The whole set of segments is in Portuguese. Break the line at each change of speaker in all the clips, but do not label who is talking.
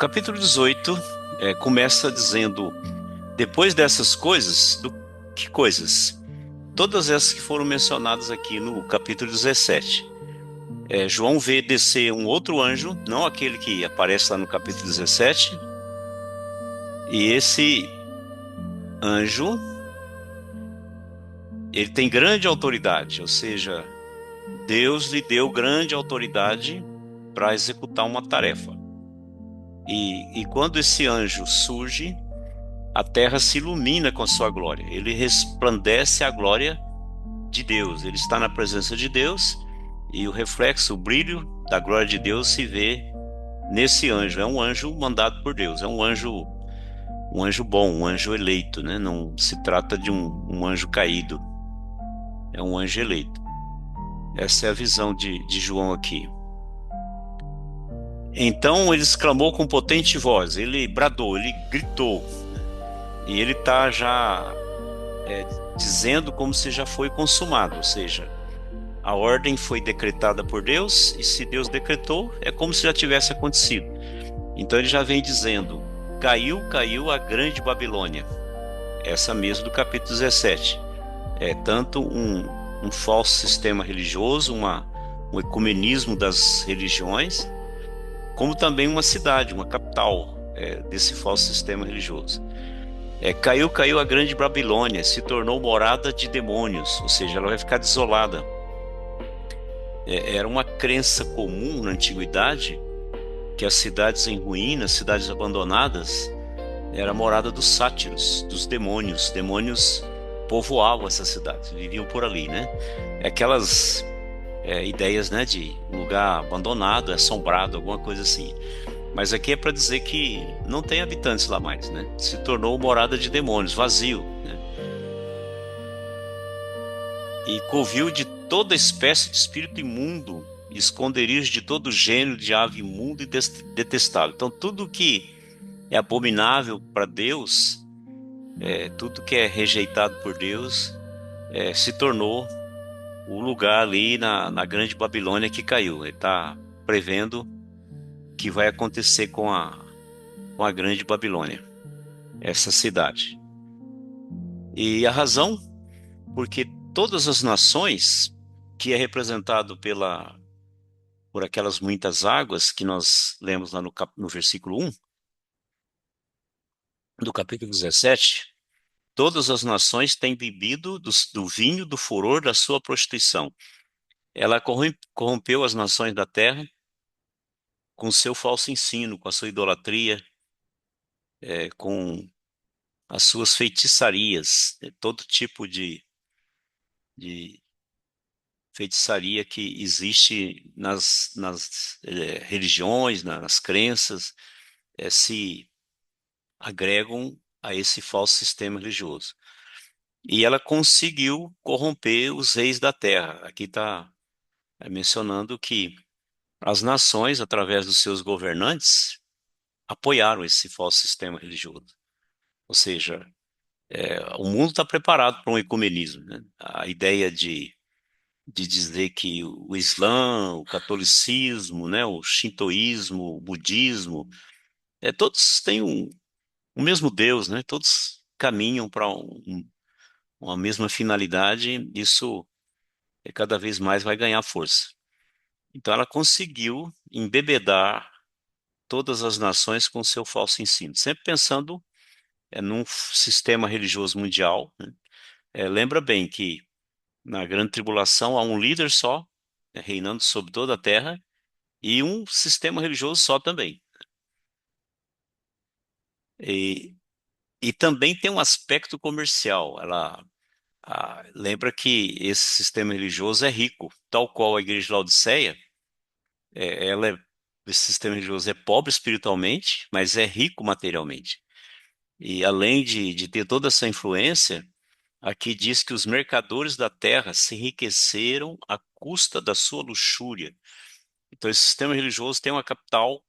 Capítulo 18 começa dizendo: depois dessas coisas, que coisas? Todas essas que foram mencionadas aqui no capítulo 17. João vê descer um outro anjo, não aquele que aparece lá no capítulo 17, e esse anjo, ele tem grande autoridade, ou seja, Deus lhe deu grande autoridade para executar uma tarefa. E quando esse anjo surge, a terra se ilumina com a sua glória. Ele resplandece a glória de Deus. Ele está na presença de Deus e o reflexo, o brilho da glória de Deus se vê nesse anjo. É um anjo mandado por Deus. É um anjo bom, um anjo eleito, né? Não se trata de um anjo caído. É um anjo eleito. Essa é a visão de João aqui. Então ele exclamou com potente voz. Ele bradou, ele gritou. E ele está já é, dizendo como se já foi consumado, ou seja, a ordem foi decretada por Deus, e se Deus decretou, é como se já tivesse acontecido. Então ele já vem dizendo: caiu, caiu a grande Babilônia. Essa mesmo do capítulo 17. É tanto um falso sistema religioso, um ecumenismo das religiões, como também uma cidade, uma capital desse falso sistema religioso. Caiu, caiu a grande Babilônia, se tornou morada de demônios, ou seja, ela vai ficar desolada. Era uma crença comum na antiguidade que as cidades em ruínas, cidades abandonadas, era a morada dos sátiros, dos demônios. Demônios povoavam essas cidades, viviam por ali, né? Aquelas ideias, né, de lugar abandonado, assombrado, alguma coisa assim. Mas aqui é para dizer que não tem habitantes lá mais, né? Se tornou morada de demônios, vazio, né? E covil de toda espécie de espírito imundo, e esconderijo de todo gênero de ave imunda e detestável. Então, tudo que é abominável para Deus, tudo que é rejeitado por Deus, se tornou o lugar ali na grande Babilônia que caiu. Ele está prevendo que vai acontecer com a grande Babilônia, essa cidade. E a razão, porque todas as nações, que é representado por aquelas muitas águas que nós lemos lá no versículo 1 do capítulo 17, todas as nações têm bebido do vinho do furor da sua prostituição. Ela corrompeu as nações da terra com seu falso ensino, com a sua idolatria, com as suas feitiçarias, todo tipo de feitiçaria que existe nas religiões, nas crenças, se agregam a esse falso sistema religioso. E ela conseguiu corromper os reis da terra. Aqui está mencionando que as nações, através dos seus governantes, apoiaram esse falso sistema religioso. Ou seja, o mundo está preparado para um ecumenismo, né? A ideia de dizer que o Islã, o catolicismo, né, o shintoísmo, o budismo, todos têm o mesmo Deus, né? Todos caminham para uma mesma finalidade. Isso cada vez mais vai ganhar força. Então ela conseguiu embebedar todas as nações com seu falso ensino, sempre pensando num sistema religioso mundial, né? Lembra bem que na grande tribulação há um líder só, né, reinando sobre toda a terra, e um sistema religioso só também. E, e também tem um aspecto comercial. Ela lembra que esse sistema religioso é rico, tal qual a igreja de Laodiceia. Esse sistema religioso é pobre espiritualmente, mas é rico materialmente. E além de ter toda essa influência, aqui diz que os mercadores da terra se enriqueceram à custa da sua luxúria. Então, esse sistema religioso tem uma capital,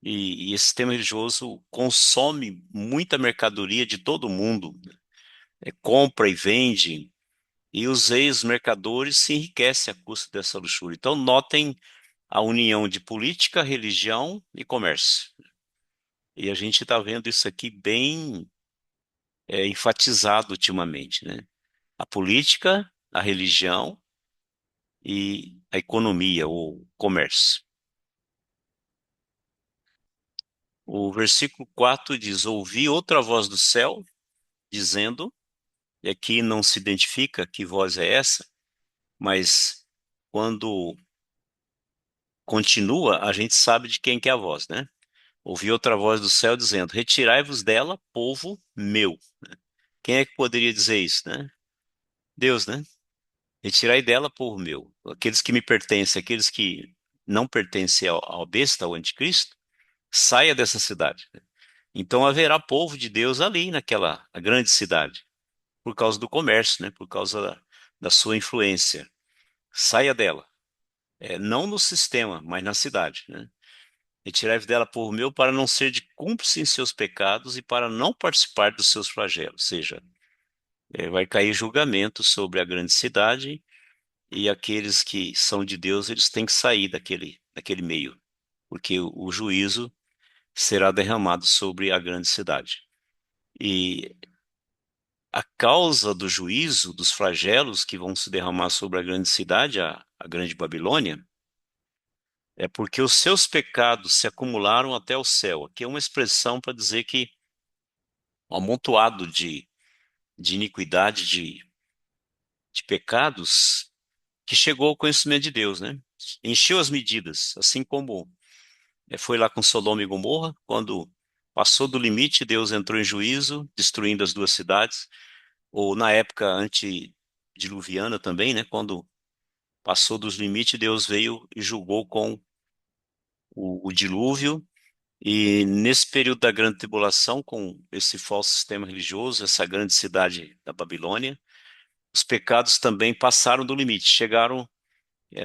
e esse sistema religioso consome muita mercadoria de todo mundo, compra e vende, e os ex-mercadores se enriquecem à custa dessa luxúria. Então, notem a união de política, religião e comércio. E a gente está vendo isso aqui bem enfatizado ultimamente, né? A política, a religião e a economia, o comércio. O versículo 4 diz: Ouvi outra voz do céu dizendo, e aqui não se identifica que voz é essa, mas quando continua, a gente sabe de quem que é a voz, né? Ouvi outra voz do céu dizendo: Retirai-vos dela, povo meu. Quem é que poderia dizer isso, né? Deus, né? Retirai dela, povo meu. Aqueles que me pertencem, aqueles que não pertencem ao besta, ao anticristo, saia dessa cidade. Então haverá povo de Deus ali naquela a grande cidade, por causa do comércio, né? Por causa da sua influência. Saia dela. Não no sistema, mas na cidade, né? Retirai-vos dela, povo meu, para não ser de cúmplice em seus pecados e para não participar dos seus flagelos. Ou seja, vai cair julgamento sobre a grande cidade e aqueles que são de Deus, eles têm que sair daquele meio, porque o juízo será derramado sobre a grande cidade. E a causa do juízo, dos flagelos que vão se derramar sobre a grande cidade, a grande Babilônia, é porque os seus pecados se acumularam até o céu. Aqui é uma expressão para dizer que um amontoado de iniquidade, de pecados, que chegou ao conhecimento de Deus, né? Encheu as medidas, assim como foi lá com Sodoma e Gomorra, quando passou do limite, Deus entrou em juízo, destruindo as duas cidades, ou na época antediluviana também, né? Quando passou dos limites, Deus veio e julgou com o dilúvio. E nesse período da grande tribulação, com esse falso sistema religioso, essa grande cidade da Babilônia, os pecados também passaram do limite, chegaram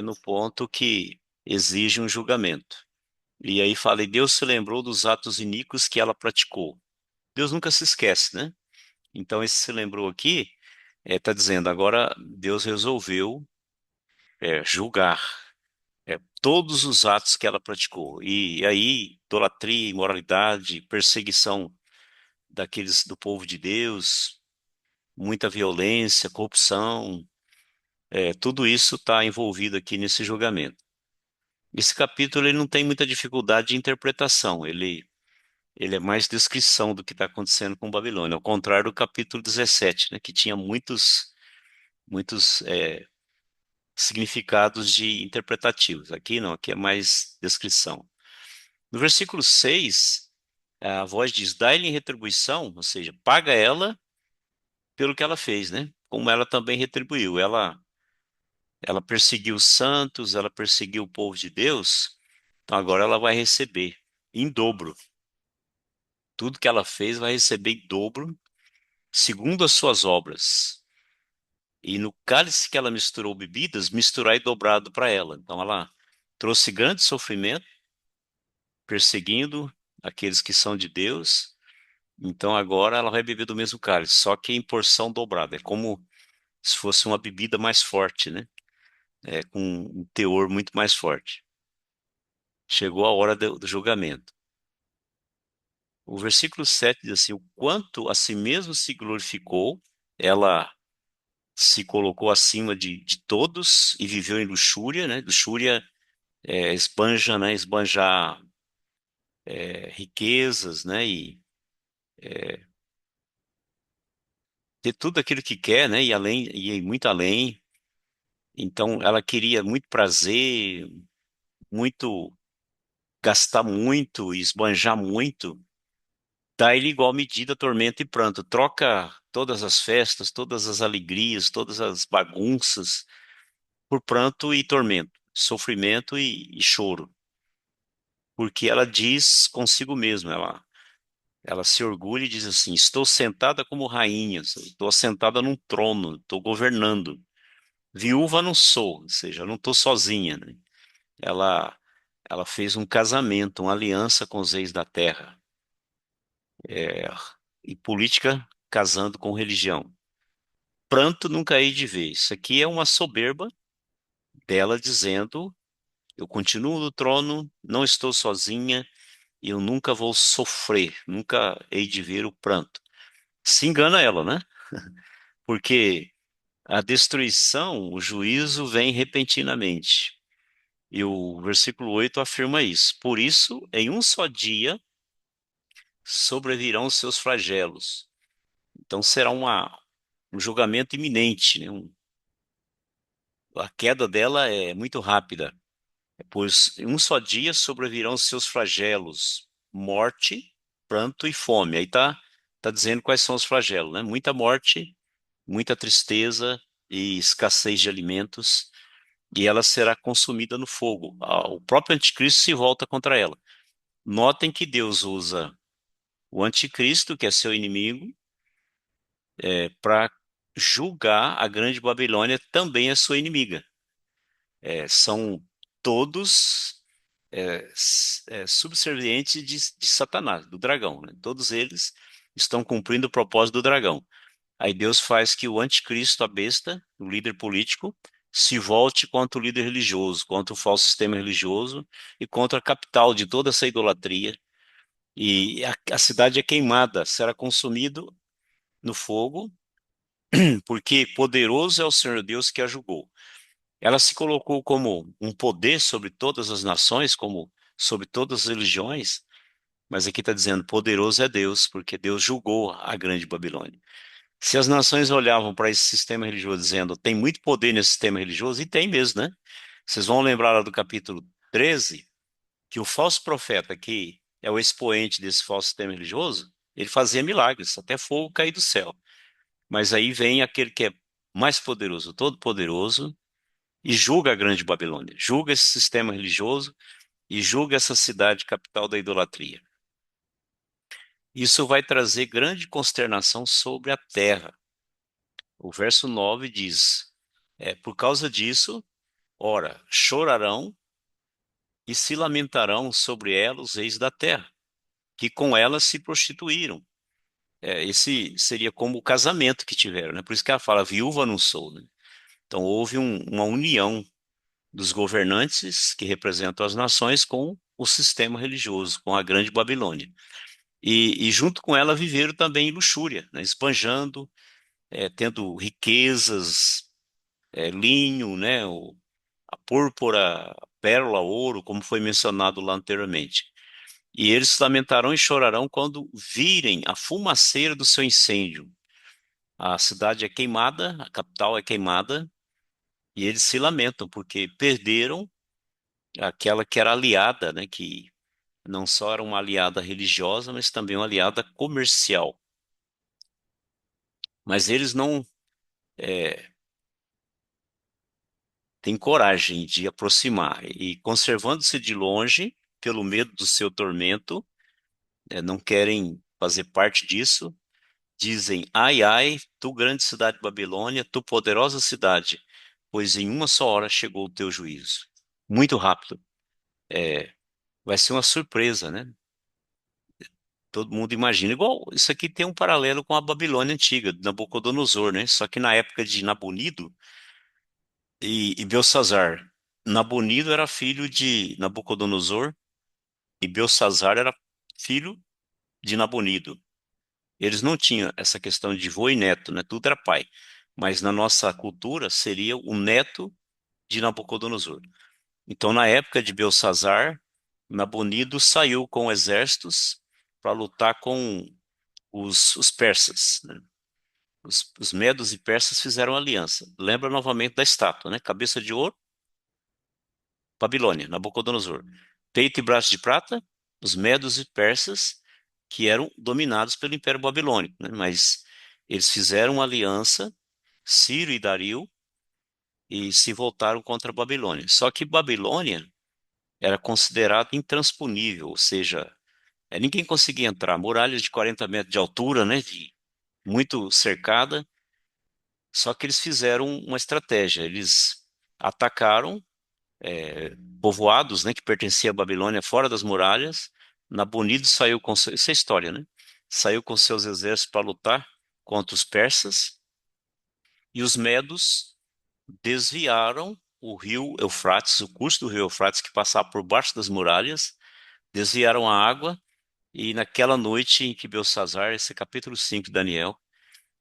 no ponto que exige um julgamento. E aí fala, e Deus se lembrou dos atos iníquos que ela praticou. Deus nunca se esquece, né? Então esse se lembrou aqui, está dizendo, agora Deus resolveu julgar todos os atos que ela praticou. E aí, idolatria, imoralidade, perseguição daqueles do povo de Deus, muita violência, corrupção, tudo isso está envolvido aqui nesse julgamento. Esse capítulo ele não tem muita dificuldade de interpretação, ele é mais descrição do que está acontecendo com Babilônia, ao contrário do capítulo 17, né, que tinha muitos significados de interpretativos. Aqui não, aqui é mais descrição. No versículo 6, a voz diz: dá-lhe em retribuição, ou seja, paga ela pelo que ela fez, né? Como ela também retribuiu. Ela perseguiu os santos, ela perseguiu o povo de Deus, então agora ela vai receber em dobro. Tudo que ela fez vai receber em dobro, segundo as suas obras. E no cálice que ela misturou bebidas, misturai dobrado para ela. Então ela trouxe grande sofrimento, perseguindo aqueles que são de Deus. Então agora ela vai beber do mesmo cálice, só que em porção dobrada. É como se fosse uma bebida mais forte, né? Com um teor muito mais forte. Chegou a hora do julgamento. O versículo 7 diz assim: o quanto a si mesmo se glorificou, ela se colocou acima de todos e viveu em luxúria, né? Luxúria esbanja, né? Esbanjar riquezas, né? E ter tudo aquilo que quer, né? E além, e ir muito além. Então, ela queria muito prazer, muito gastar muito, esbanjar muito. Dá-lhe igual medida, tormento e pranto. Troca todas as festas, todas as alegrias, todas as bagunças por pranto e tormento, sofrimento e choro. Porque ela diz consigo mesma, ela se orgulha e diz assim: estou sentada como rainha, estou assentada num trono, estou governando. Viúva não sou, ou seja, eu não estou sozinha, né? Ela, ela fez um casamento, uma aliança com os reis da terra. É, e política casando com religião. Pranto nunca hei de ver. Isso aqui é uma soberba dela dizendo: eu continuo no trono, não estou sozinha, e eu nunca vou sofrer, nunca hei de ver o pranto. Se engana ela, né? Porque a destruição, o juízo vem repentinamente. E o versículo 8 afirma isso. Por isso, em um só dia sobrevirão os seus flagelos. Então será um julgamento iminente, né? A queda dela é muito rápida. Pois em um só dia sobrevirão os seus flagelos, morte, pranto e fome. Aí tá dizendo quais são os flagelos, né? Muita morte, muita tristeza e escassez de alimentos, e ela será consumida no fogo. O próprio anticristo se volta contra ela. Notem que Deus usa o anticristo, que é seu inimigo, para julgar a grande Babilônia, também é sua inimiga. São todos subservientes de Satanás, do dragão, né? Todos eles estão cumprindo o propósito do dragão. Aí Deus faz que o anticristo, a besta, o líder político, se volte contra o líder religioso, contra o falso sistema religioso e contra a capital de toda essa idolatria. E a cidade é queimada, será consumido no fogo, porque poderoso é o Senhor Deus que a julgou. Ela se colocou como um poder sobre todas as nações, como sobre todas as religiões, mas aqui está dizendo poderoso é Deus, porque Deus julgou a grande Babilônia. Se as nações olhavam para esse sistema religioso dizendo tem muito poder nesse sistema religioso, e tem mesmo, né? Vocês vão lembrar lá do capítulo 13 que o falso profeta, que é o expoente desse falso sistema religioso, ele fazia milagres, até fogo cair do céu. Mas aí vem aquele que é mais poderoso, todo-poderoso, e julga a grande Babilônia, julga esse sistema religioso e julga essa cidade capital da idolatria. Isso vai trazer grande consternação sobre a terra. O verso 9 diz: por causa disso, ora, chorarão e se lamentarão sobre ela os reis da terra, que com ela se prostituíram. Esse seria como o casamento que tiveram, né? Por isso que ela fala, viúva não sou, né? Então houve uma união dos governantes que representam as nações com o sistema religioso, com a grande Babilônia. E junto com ela viveram também em luxúria, né? Esbanjando, tendo riquezas, linho, né? A púrpura, a pérola, ouro, como foi mencionado lá anteriormente. E eles se lamentarão e chorarão quando virem a fumaceira do seu incêndio. A cidade é queimada, a capital é queimada, e eles se lamentam porque perderam aquela que era aliada, né, que não só era uma aliada religiosa, mas também uma aliada comercial. Mas eles não têm coragem de aproximar e conservando-se de longe pelo medo do seu tormento, não querem fazer parte disso. Dizem, ai, ai, tu grande cidade de Babilônia, tu poderosa cidade, pois em uma só hora chegou o teu juízo. Muito rápido. Vai ser uma surpresa, né? Todo mundo imagina. Igual, isso aqui tem um paralelo com a Babilônia antiga, de Nabucodonosor, né? Só que na época de Nabonido e Belsazar. Nabonido era filho de Nabucodonosor e Belsazar era filho de Nabonido. Eles não tinham essa questão de vô e neto, né? Tudo era pai. Mas na nossa cultura seria o neto de Nabucodonosor. Então, na época de Belsazar, Nabonido saiu com exércitos para lutar com os persas, né? Os medos e persas fizeram aliança. Lembra novamente da estátua, né? Cabeça de ouro, Babilônia, Nabucodonosor. Peito e braço de prata, os medos e persas, que eram dominados pelo Império Babilônico, né? Mas eles fizeram uma aliança, Ciro e Dario, e se voltaram contra a Babilônia. Só que Babilônia era considerada intransponível, ou seja, ninguém conseguia entrar. Muralhas de 40 metros de altura, né? Muito cercada. Só que eles fizeram uma estratégia. Eles atacaram povoados, né, que pertenciam à Babilônia fora das muralhas. Nabonido saiu com essa é a história, né? Saiu com seus exércitos para lutar contra os persas e os medos desviaram o rio Eufrates, o curso do rio Eufrates que passava por baixo das muralhas, desviaram a água, e naquela noite em que Belsazar, esse é capítulo 5 de Daniel,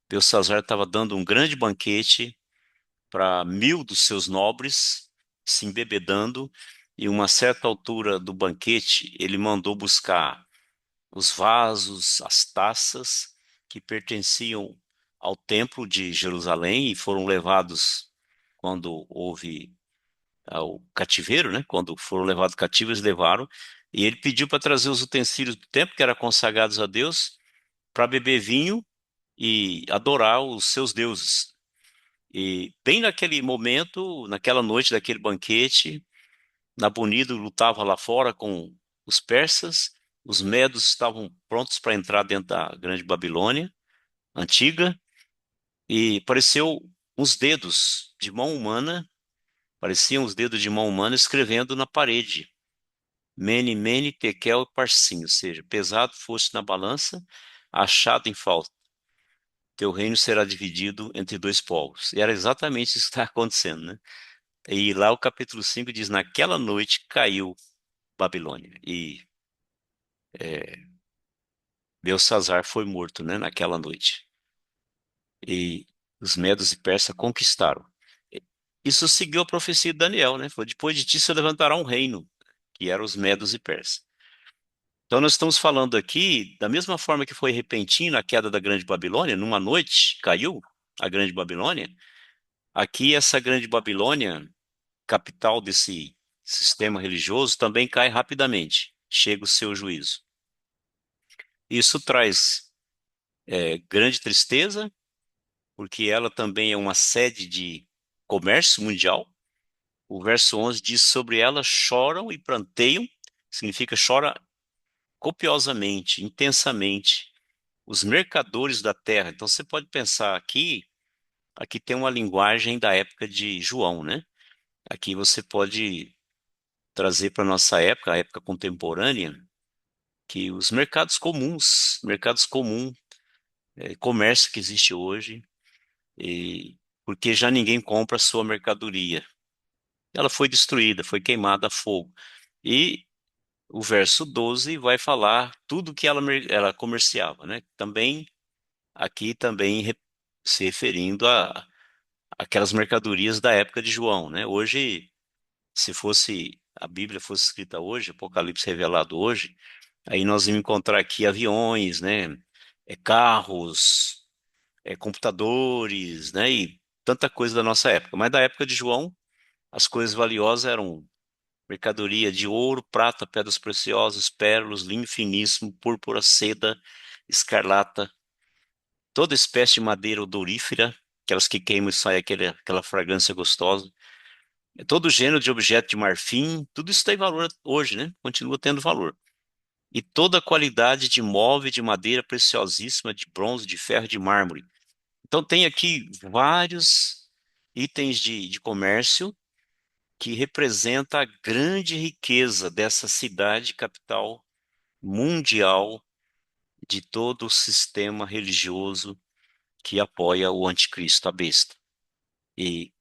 Belsazar estava dando um grande banquete para 1.000 dos seus nobres, se embebedando, e uma certa altura do banquete, ele mandou buscar os vasos, as taças que pertenciam ao templo de Jerusalém e foram levados quando houve o cativeiro, né? Quando foram levados cativos, eles levaram. E ele pediu para trazer os utensílios do templo que eram consagrados a Deus para beber vinho e adorar os seus deuses. E bem naquele momento, naquela noite daquele banquete, Nabonido lutava lá fora com os persas, os medos estavam prontos para entrar dentro da grande Babilônia antiga, e apareceu uns dedos de mão humana, pareciam os dedos de mão humana escrevendo na parede. Mene, mene, tekel e parsim, ou seja, pesado foste na balança, achado em falta. Teu reino será dividido entre dois povos. E era exatamente isso que está acontecendo, né? E lá o capítulo 5 diz: naquela noite caiu Babilônia. E Belsazar foi morto, né, naquela noite. E os medos e persas conquistaram. E isso seguiu a profecia de Daniel, né? Foi depois de ti se levantará um reino, que eram os medos e persas. Então nós estamos falando aqui, da mesma forma que foi repentina a queda da Grande Babilônia, numa noite caiu a Grande Babilônia, aqui essa Grande Babilônia, capital desse sistema religioso, também cai rapidamente, chega o seu juízo. Isso traz grande tristeza, porque ela também é uma sede de comércio mundial. O verso 11 diz: sobre ela choram e pranteiam, significa chora copiosamente, intensamente, os mercadores da terra. Então você pode pensar aqui tem uma linguagem da época de João, né? Aqui você pode trazer para nossa época, a época contemporânea, que os mercados comuns, comércio que existe hoje, e porque já ninguém compra a sua mercadoria. Ela foi destruída, foi queimada a fogo. E o verso 12 vai falar tudo que ela comerciava, né? Também, aqui também se referindo a aquelas mercadorias da época de João, né? Hoje, se fosse a Bíblia fosse escrita hoje, Apocalipse revelado hoje, aí nós íamos encontrar aqui aviões, né? Carros, computadores, né? E tanta coisa da nossa época. Mas da época de João, as coisas valiosas eram mercadoria de ouro, prata, pedras preciosas, pérolas, linho finíssimo, púrpura, seda, escarlata, toda espécie de madeira odorífera, aquelas que queimam e sai aquela fragrância gostosa. Todo gênero de objeto de marfim, tudo isso tem valor hoje, né? Continua tendo valor. E toda qualidade de móvel de madeira preciosíssima, de bronze, de ferro, de mármore. Então tem aqui vários itens de comércio que representa a grande riqueza dessa cidade capital mundial de todo o sistema religioso que apoia o anticristo, a besta. E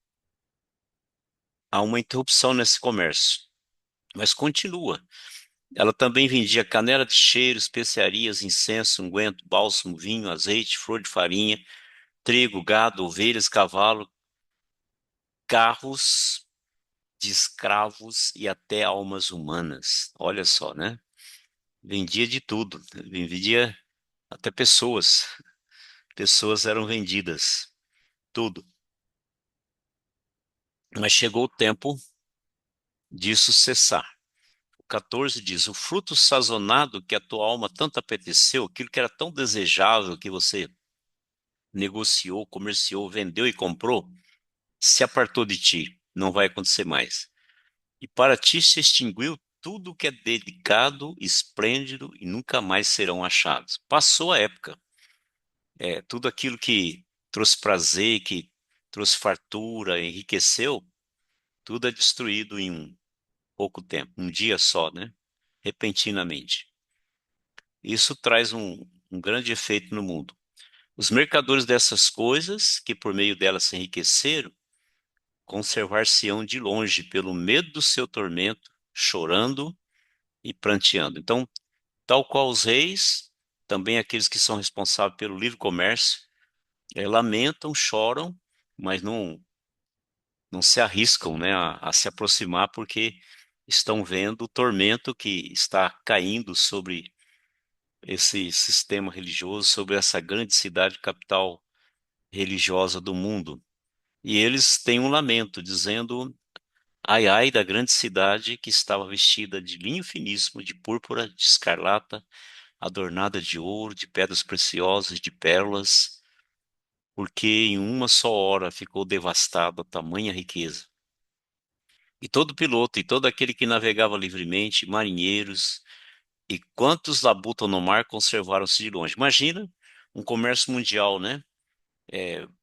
há uma interrupção nesse comércio, mas continua. Ela também vendia canela de cheiro, especiarias, incenso, unguento, bálsamo, vinho, azeite, flor de farinha, trigo, gado, ovelhas, cavalo, carros de escravos e até almas humanas. Olha só, né? Vendia de tudo, vendia até pessoas. Pessoas eram vendidas, tudo. Mas chegou o tempo disso cessar. O 14 diz: o fruto sazonado que a tua alma tanto apeteceu, aquilo que era tão desejável que você negociou, comerciou, vendeu e comprou, se apartou de ti, não vai acontecer mais. E para ti se extinguiu tudo que é delicado, esplêndido e nunca mais serão achados. Passou a época. Tudo aquilo que trouxe prazer, que trouxe fartura, enriqueceu, tudo é destruído em um pouco tempo, um dia só, né? Repentinamente. Isso traz um grande efeito no mundo. Os mercadores dessas coisas, que por meio delas se enriqueceram, conservar-se-ão de longe pelo medo do seu tormento, chorando e pranteando. Então, tal qual os reis, também aqueles que são responsáveis pelo livre comércio, lamentam, choram, mas não se arriscam, né, a se aproximar porque estão vendo o tormento que está caindo sobre esse sistema religioso, sobre essa grande cidade capital religiosa do mundo. E eles têm um lamento, dizendo: ai, ai da grande cidade que estava vestida de linho finíssimo, de púrpura, de escarlata, adornada de ouro, de pedras preciosas, de pérolas, porque em uma só hora ficou devastada a tamanha riqueza. E todo piloto e todo aquele que navegava livremente, marinheiros e quantos labutam no mar conservaram-se de longe. Imagina um comércio mundial, né?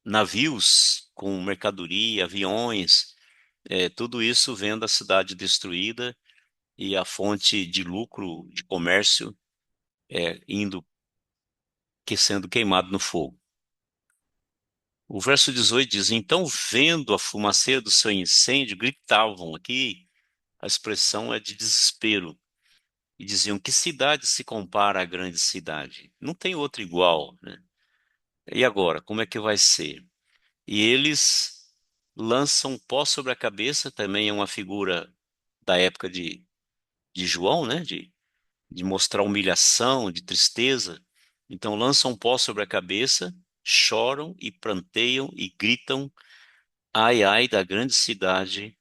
Navios com mercadoria, aviões, tudo isso vendo a cidade destruída e a fonte de lucro, de comércio, indo, que sendo queimado no fogo. O verso 18 diz: então, vendo a fumaceira do seu incêndio, gritavam. Aqui a expressão é de desespero. E diziam: que cidade se compara à grande cidade? Não tem outra igual, né? E agora, como é que vai ser? E eles lançam pó sobre a cabeça, também é uma figura da época de João, né? De mostrar humilhação, de tristeza. Então lançam pó sobre a cabeça, choram e pranteiam e gritam: ai, ai da grande cidade,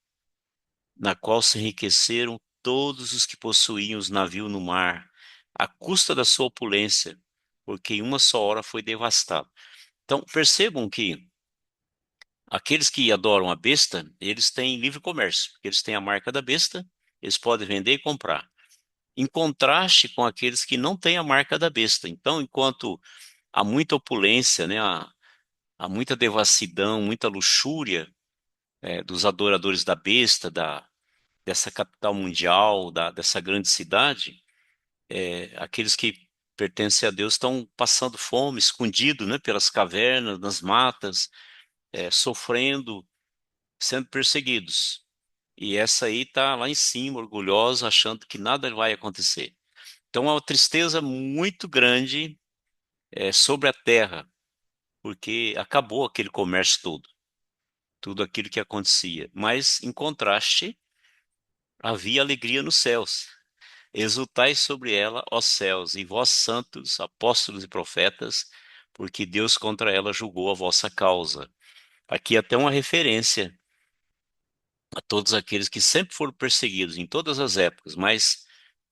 na qual se enriqueceram todos os que possuíam os navios no mar, à custa da sua opulência, porque em uma só hora foi devastado. Então percebam que aqueles que adoram a besta, eles têm livre comércio, porque eles têm a marca da besta, eles podem vender e comprar. Em contraste com aqueles que não têm a marca da besta. Então, enquanto há muita opulência, né, há muita devassidão, muita luxúria, dos adoradores da besta, dessa capital mundial, dessa grande cidade, aqueles que pertencem a Deus estão passando fome, escondido, né, pelas cavernas, nas matas, sofrendo, sendo perseguidos. E essa aí está lá em cima, orgulhosa, achando que nada vai acontecer. Então, há uma tristeza muito grande sobre a terra, porque acabou aquele comércio todo, tudo aquilo que acontecia. Mas, em contraste, havia alegria nos céus. Exultai sobre ela, ó céus, e vós santos, apóstolos e profetas, porque Deus contra ela julgou a vossa causa. Aqui até uma referência a todos aqueles que sempre foram perseguidos em todas as épocas, mas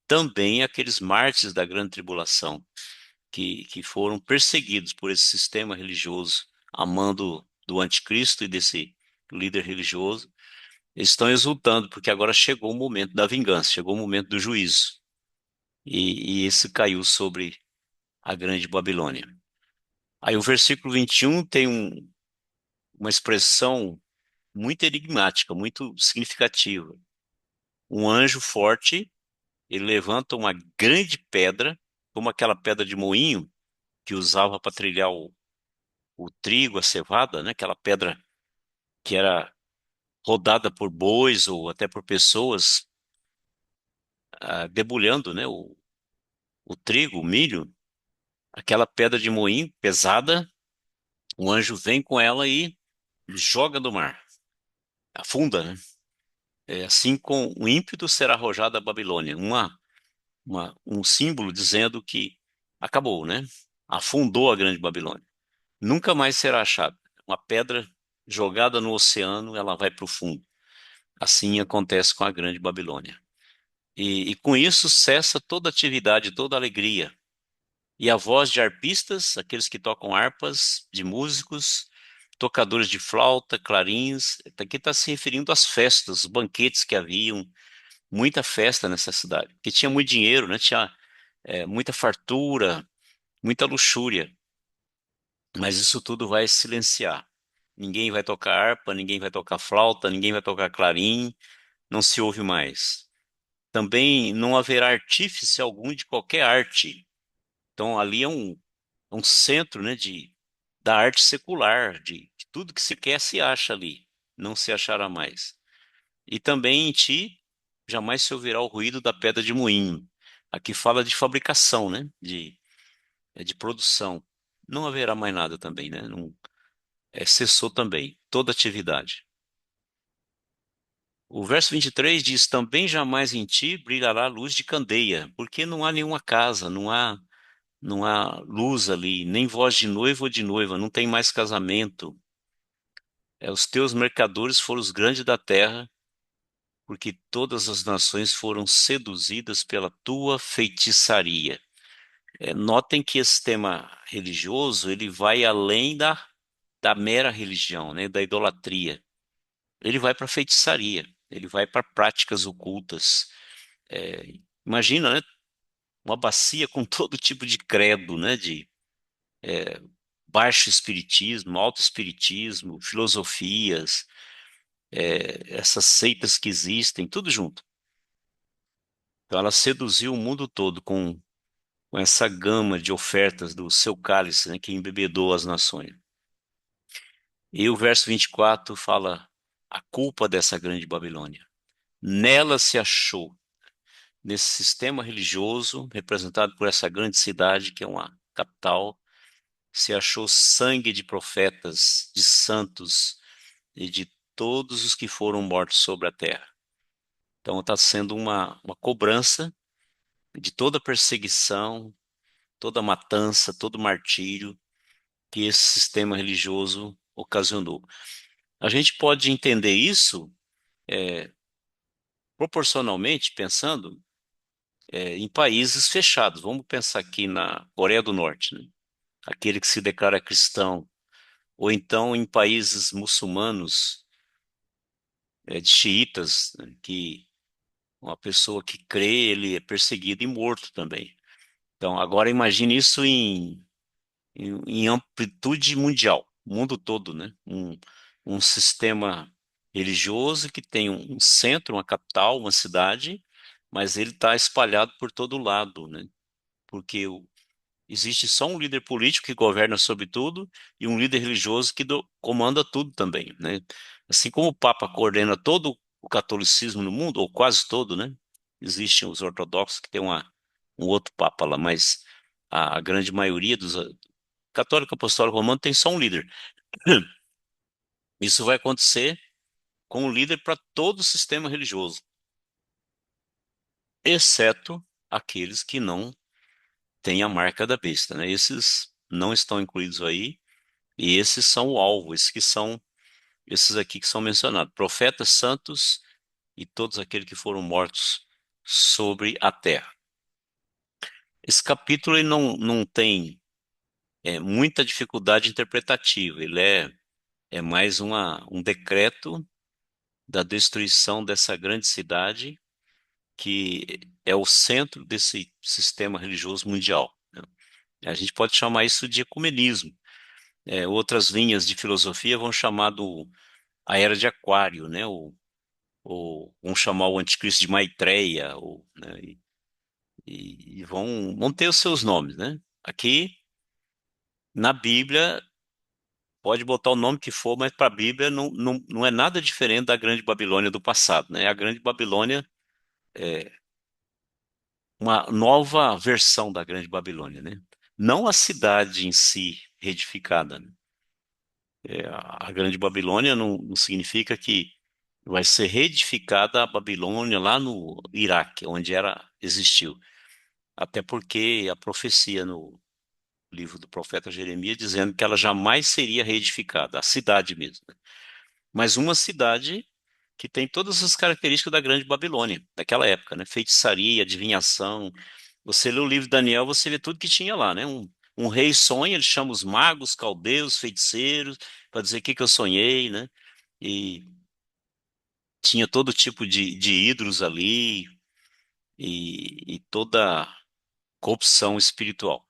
também aqueles mártires da grande tribulação, que foram perseguidos por esse sistema religioso, amando do anticristo e desse líder religioso. Eles estão exultando, porque agora chegou o momento da vingança, chegou o momento do juízo. E esse caiu sobre a grande Babilônia. Aí o versículo 21 tem uma expressão muito enigmática, muito significativa. Um anjo forte, ele levanta uma grande pedra, como aquela pedra de moinho que usava para trilhar o trigo, a cevada, né? Aquela pedra que era rodada por bois ou até por pessoas, debulhando, né? O trigo, o milho, aquela pedra de moinho pesada, o anjo vem com ela e joga no mar, afunda, né? Assim com o ímpeto será arrojada a Babilônia, um símbolo dizendo que acabou, né? Afundou a grande Babilônia. Nunca mais será achada. Uma pedra jogada no oceano, ela vai para o fundo. Assim acontece com a grande Babilônia. E com isso cessa toda atividade, toda alegria. E a voz de arpistas, aqueles que tocam harpas, de músicos, tocadores de flauta, clarins, aqui está se referindo às festas, os banquetes que haviam, muita festa nessa cidade, que tinha muito dinheiro, né? Tinha muita fartura, muita luxúria, mas isso tudo vai silenciar. Ninguém vai tocar harpa, ninguém vai tocar flauta, ninguém vai tocar clarim, não se ouve mais. Também não haverá artífice algum de qualquer arte. Então ali é um centro, né, da arte secular, de tudo que se quer se acha ali, não se achará mais. E também em ti jamais se ouvirá o ruído da pedra de moinho. Aqui fala de fabricação, né? De produção. Não haverá mais nada também, né? Não, cessou também toda atividade. O verso 23 diz: Também jamais em ti brilhará luz de candeia, porque não há nenhuma casa, não há luz ali, nem voz de noivo ou de noiva, não tem mais casamento. Os teus mercadores foram os grandes da terra, porque todas as nações foram seduzidas pela tua feitiçaria. Notem que esse tema religioso, ele vai além da mera religião, né, da idolatria. Ele vai para a feitiçaria, ele vai para práticas ocultas. É, imagina, né, uma bacia com todo tipo de credo, né, de baixo espiritismo, alto espiritismo, filosofias, essas seitas que existem, tudo junto. Então ela seduziu o mundo todo com essa gama de ofertas do seu cálice, né, que embebedou as nações. E o verso 24 fala a culpa dessa grande Babilônia. Nela se achou, nesse sistema religioso, representado por essa grande cidade, que é uma capital, se achou sangue de profetas, de santos e de todos os que foram mortos sobre a terra. Então está sendo uma cobrança de toda perseguição, toda matança, todo martírio que esse sistema religioso ocasionou. A gente pode entender isso proporcionalmente, pensando em países fechados. Vamos pensar aqui na Coreia do Norte, né? Aquele que se declara cristão, ou então em países muçulmanos, de xiitas, né? Que uma pessoa que crê, ele é perseguido e morto também. Então, agora imagine isso em amplitude mundial, o mundo todo, né? Um sistema religioso que tem um centro, uma capital, uma cidade, mas ele está espalhado por todo lado, né? Porque existe só um líder político que governa sobre tudo e um líder religioso que comanda tudo também, né? Assim como o Papa coordena todo o catolicismo no mundo, ou quase todo, né? Existem os ortodoxos que tem um outro Papa lá, mas a grande maioria dos católico apostólico romano tem só um líder. Isso vai acontecer com o líder para todo o sistema religioso, exceto aqueles que não têm a marca da besta, né? Esses não estão incluídos aí, e esses são o alvo, esses aqui que são mencionados, profetas santos e todos aqueles que foram mortos sobre a terra. Esse capítulo ele não tem muita dificuldade interpretativa, ele é mais um decreto da destruição dessa grande cidade que é o centro desse sistema religioso mundial, né? A gente pode chamar isso de ecumenismo. Outras linhas de filosofia vão chamar a era de Aquário, né? Ou vão chamar o anticristo de Maitreya, né? E vão ter os seus nomes, né? Aqui na Bíblia pode botar o nome que for, mas para a Bíblia não é nada diferente da Grande Babilônia do passado, né? A Grande Babilônia é uma nova versão da Grande Babilônia, né? Não a cidade em si reedificada, né? A Grande Babilônia não significa que vai ser reedificada a Babilônia lá no Iraque, onde existiu. Até porque a profecia no livro do profeta Jeremias dizendo que ela jamais seria reedificada, a cidade mesmo, né? Mas uma cidade que tem todas as características da Grande Babilônia, daquela época, né? Feitiçaria, adivinhação. Você lê o livro de Daniel, você vê tudo que tinha lá, né? Um rei sonha, ele chama os magos, caldeus, feiticeiros, para dizer o que que eu sonhei, né? E tinha todo tipo de ídolos ali e toda corrupção espiritual.